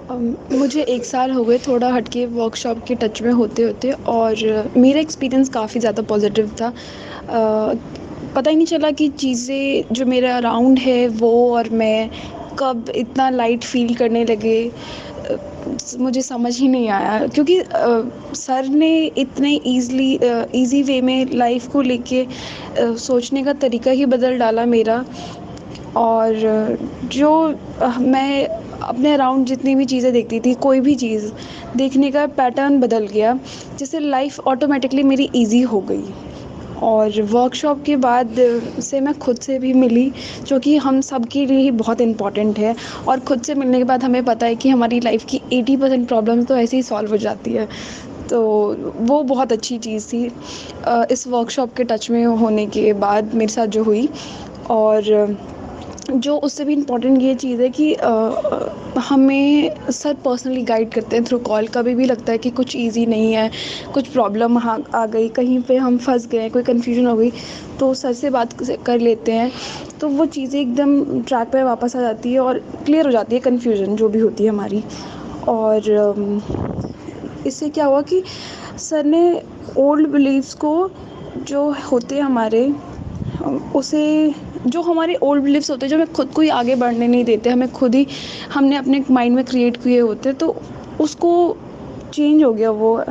मुझे 1 साल हो गए थोड़ा हटके वर्कशॉप के टच में होते-होते, और मेरा एक्सपीरियंस काफ़ी ज़्यादा पॉज़िटिव था। पता ही नहीं चला कि चीज़ें जो मेरे अराउंड है वो और मैं कब इतना लाइट फ़ील करने लगे। मुझे समझ ही नहीं आया, क्योंकि सर ने इतने ईज़ी वे में लाइफ़ को लेके सोचने का तरीका ही बदल डाला मेरा। और जो मैं अपने अराउंड जितनी भी चीज़ें देखती थी, कोई भी चीज़ देखने का पैटर्न बदल गया, जिससे लाइफ़ ऑटोमेटिकली मेरी ईज़ी हो गई। और वर्कशॉप के बाद से मैं खुद से भी मिली, जो कि हम सब के लिए ही बहुत इम्पोर्टेंट है। और खुद से मिलने के बाद हमें पता है कि हमारी लाइफ़ की 80% प्रॉब्लम्स तो ऐसे ही सॉल्व हो जाती है। तो वो बहुत अच्छी चीज़ थी इस वर्कशॉप के टच में होने के बाद मेरे साथ जो हुई। और जो उससे भी इम्पोर्टेंट ये चीज़ है कि हमें सर पर्सनली गाइड करते हैं थ्रू कॉल। कभी भी लगता है कि कुछ ईज़ी नहीं है, कुछ प्रॉब्लम आ गई, कहीं पे हम फँस गए, कोई कन्फ्यूज़न हो गई, तो सर से बात कर लेते हैं, तो वो चीज़ें एकदम ट्रैक पे वापस आ जाती है और क्लियर हो जाती है कन्फ्यूज़न जो भी होती है हमारी। और इससे क्या हुआ कि सर ने ओल्ड बिलीव्स को, जो होते हैं हमारे, उसे, जो हमारे ओल्ड बिलीव्स होते हैं, जो हमें खुद को ही आगे बढ़ने नहीं देते, हमें खुद ही हमने अपने माइंड में क्रिएट किए होते, तो उसको चेंज हो गया वो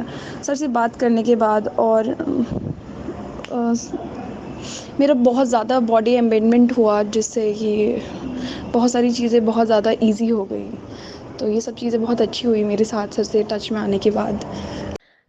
सर से बात करने के बाद। और मेरा बहुत ज़्यादा बॉडी एम्बेंडमेंट हुआ, जिससे कि बहुत सारी चीज़ें बहुत ज़्यादा ईज़ी हो गई। तो ये सब चीज़ें बहुत अच्छी हुई मेरे साथ सर से टच में आने के बाद।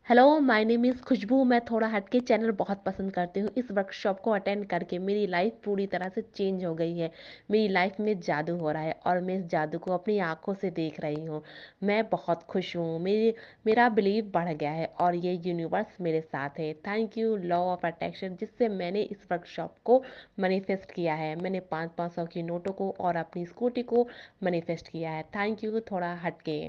हेलो, माय नेम इज़ खुशबू। मैं थोड़ा हटके चैनल बहुत पसंद करती हूँ। इस वर्कशॉप को अटेंड करके मेरी लाइफ पूरी तरह से चेंज हो गई है। मेरी लाइफ में जादू हो रहा है और मैं इस जादू को अपनी आंखों से देख रही हूँ। मैं बहुत खुश हूँ। मेरा बिलीव बढ़ गया है और ये यूनिवर्स मेरे साथ है। Thank you law of attraction, जिससे मैंने इस वर्कशॉप को मैनिफेस्ट किया है। मैंने 500 की नोटों को और अपनी स्कूटी को मैनिफेस्ट किया है। थैंक यू थोड़ा हटके।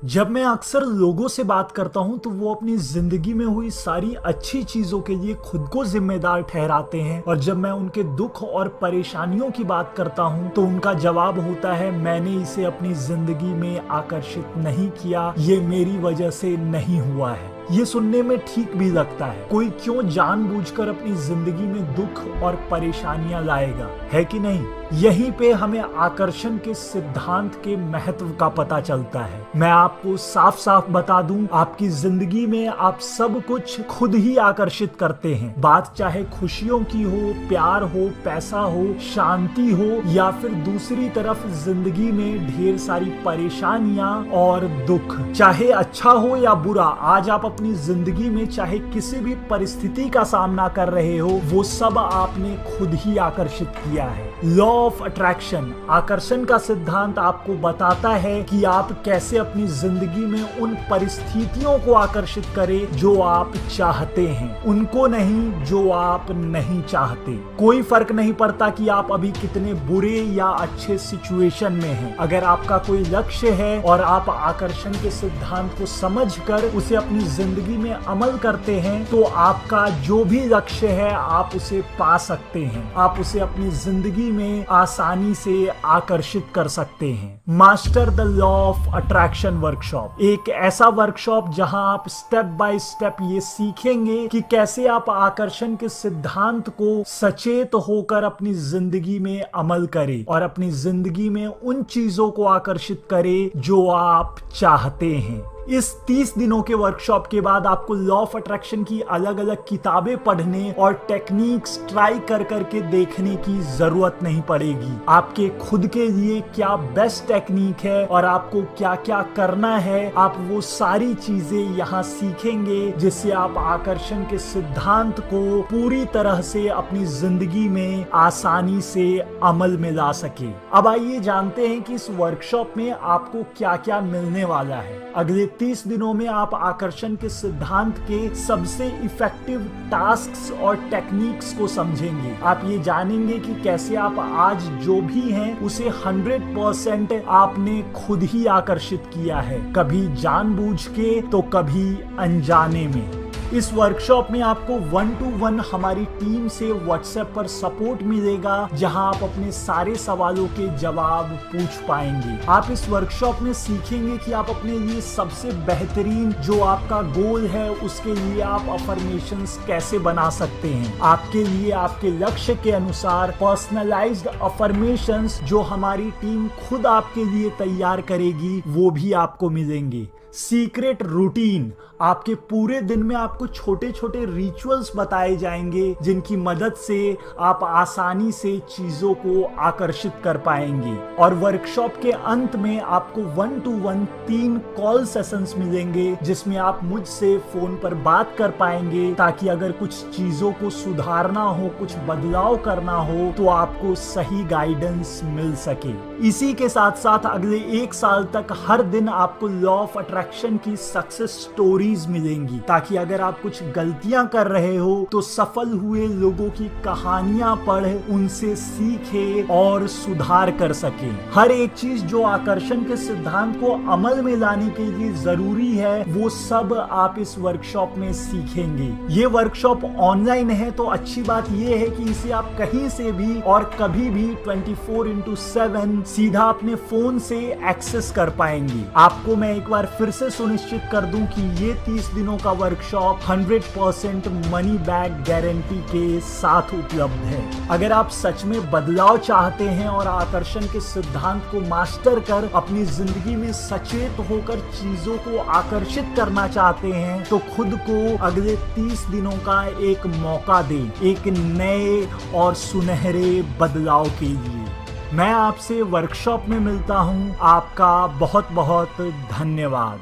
जब मैं अक्सर लोगों से बात करता हूं तो वो अपनी जिंदगी में हुई सारी अच्छी चीजों के लिए खुद को जिम्मेदार ठहराते हैं, और जब मैं उनके दुख और परेशानियों की बात करता हूं तो उनका जवाब होता है, मैंने इसे अपनी जिंदगी में आकर्षित नहीं किया, ये मेरी वजह से नहीं हुआ है। ये सुनने में ठीक भी लगता है। कोई क्यों जानबूझकर अपनी जिंदगी में दुख और परेशानियां लाएगा, है कि नहीं? यहीं पे हमें आकर्षण के सिद्धांत के महत्व का पता चलता है। मैं आपको साफ साफ बता दूं, आपकी जिंदगी में आप सब कुछ खुद ही आकर्षित करते हैं। बात चाहे खुशियों की हो, प्यार हो, पैसा हो, शांति हो, या फिर दूसरी तरफ जिंदगी में ढेर सारी परेशानियां और दुख। चाहे अच्छा हो या बुरा, आज आप अपनी जिंदगी में चाहे किसी भी परिस्थिति का सामना कर रहे हो, वो सब आपने खुद ही आकर्षित किया है। लॉ ऑफ अट्रैक्शन, आकर्षण का सिद्धांत आपको बताता है कि आप कैसे अपनी जिंदगी में उन परिस्थितियों को आकर्षित करें जो आप चाहते हैं, उनको नहीं जो आप नहीं चाहते। कोई फर्क नहीं पड़ता कि आप अभी कितने बुरे या अच्छे सिचुएशन में हैं। अगर आपका कोई लक्ष्य है और आप आकर्षण के सिद्धांत को समझकर उसे अपनी जिंदगी में अमल करते हैं, तो आपका जो भी लक्ष्य है आप उसे पा सकते हैं। आप उसे अपनी जिंदगी में आसानी से आकर्षित कर सकते हैं। Master the law of attraction workshop, एक ऐसा वर्कशॉप जहां आप स्टेप बाय स्टेप ये सीखेंगे कि कैसे आप आकर्षण के सिद्धांत को सचेत होकर अपनी जिंदगी में अमल करें और अपनी जिंदगी में उन चीजों को आकर्षित करें जो आप चाहते हैं। इस 30 दिनों के वर्कशॉप के बाद आपको लॉ ऑफ अट्रैक्शन की अलग अलग किताबें पढ़ने और टेक्निक्स ट्राई कर करके देखने की जरूरत नहीं पड़ेगी। आपके खुद के लिए क्या बेस्ट टेक्निक है और आपको क्या क्या करना है, आप वो सारी चीजें यहाँ सीखेंगे, जिससे आप आकर्षण के सिद्धांत को पूरी तरह से अपनी जिंदगी में आसानी से अमल में ला सके। अब आइए जानते हैं कि इस वर्कशॉप में आपको क्या क्या मिलने वाला है। अगले 30 दिनों में आप आकर्षण के सिद्धांत के सबसे इफेक्टिव टास्क्स और टेक्निक्स को समझेंगे। आप ये जानेंगे कि कैसे आप आज जो भी हैं उसे 100% आपने खुद ही आकर्षित किया है, कभी जानबूझ के तो कभी अनजाने में। इस वर्कशॉप में आपको 1-to-1 हमारी टीम से व्हाट्सएप पर सपोर्ट मिलेगा, जहां आप अपने सारे सवालों के जवाब पूछ पाएंगे। आप इस वर्कशॉप में सीखेंगे कि आप अपने लिए सबसे बेहतरीन जो आपका गोल है उसके लिए आप अफर्मेशंस कैसे बना सकते हैं। आपके लिए आपके लक्ष्य के अनुसार पर्सनलाइज्ड अफर्मेशंस जो हमारी टीम खुद आपके लिए तैयार करेगी वो भी आपको मिलेंगे। सीक्रेट रूटीन, आपके पूरे दिन में आपको छोटे छोटे रिचुअल्स बताए जाएंगे जिनकी मदद से आप आसानी से चीजों को आकर्षित कर पाएंगे। और वर्कशॉप के अंत में आपको 1-to-1 3 कॉल सेशंस मिलेंगे जिसमें आप मुझसे फोन पर बात कर पाएंगे, ताकि अगर कुछ चीजों को सुधारना हो, कुछ बदलाव करना हो तो आपको सही गाइडेंस मिल सके। इसी के साथ साथ अगले 1 साल तक हर दिन आपको लॉ ऑफ अट्रैक्शन की सक्सेस स्टोरीज मिलेंगी, ताकि अगर आप कुछ गलतियां कर रहे हो तो सफल हुए लोगों की कहानियां पढ़ उनसे सीखे और सुधार कर सके। हर एक चीज जो आकर्षण के सिद्धांत को अमल में लाने के लिए जरूरी है वो सब आप इस वर्कशॉप में सीखेंगे। ये वर्कशॉप ऑनलाइन है तो अच्छी बात ये है कि इसे आप कहीं से भी और कभी भी 24/7 सीधा अपने फोन से एक्सेस कर पाएंगे। आपको मैं एक बार फिर से सुनिश्चित कर दूं कि ये 30 दिनों का वर्कशॉप 100% मनी बैक गारंटी के साथ उपलब्ध है। अगर आप सच में बदलाव चाहते हैं और आकर्षण के सिद्धांत को मास्टर कर अपनी जिंदगी में सचेत होकर चीजों को आकर्षित करना चाहते हैं तो खुद को अगले 30 दिनों का एक मौका दें, एक नए और सुनहरे बदलाव के लिए। मैं आपसे वर्कशॉप में मिलता हूं। आपका बहुत बहुत धन्यवाद।